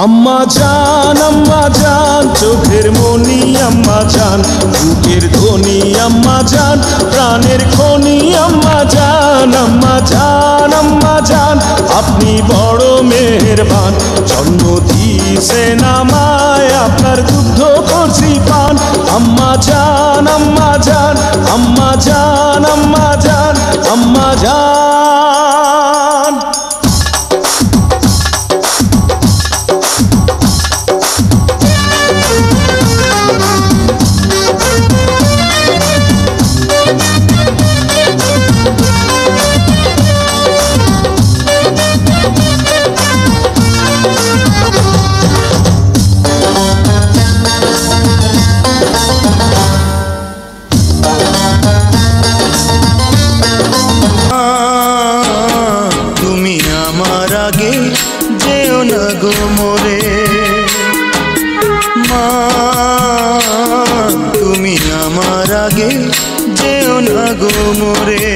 আম্মা জান চোখের মনি আম্মা জান, বুকের ধ্বনি আম্মা জান, প্রাণের খনি আম্মা জান। আম্মা জান আপনি বড় মেহেরবান, জন্ম দিয়েছেন আমায়, আপনার দুগ্ধ করছি পান। আম্মা জান আম্মা জান আম্মা জান আম্মা জান আম্মা জান। যেও না গো মোরে মা, তুমি আমার আগে যেও না গো মোরে।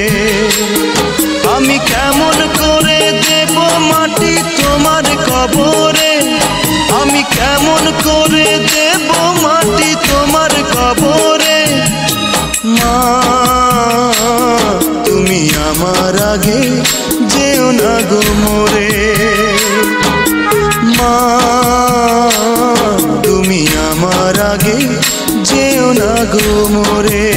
আমি কেমন করে দেব মাটি তোমার কবরে, আমি কেমন করে দেব মাটি তোমার কবরে। মা তুমি আমার আগে যেও না গো মোরে মা, তুমি আমার আগে যেও না গো মোরে।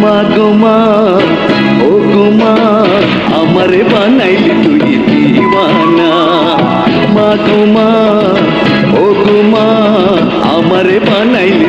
মা গো মা, ও গো মা, আমারে বানাইলি তুই দিওয়ানা। মা গো মা, ও গো মা, আমারে বানাইলি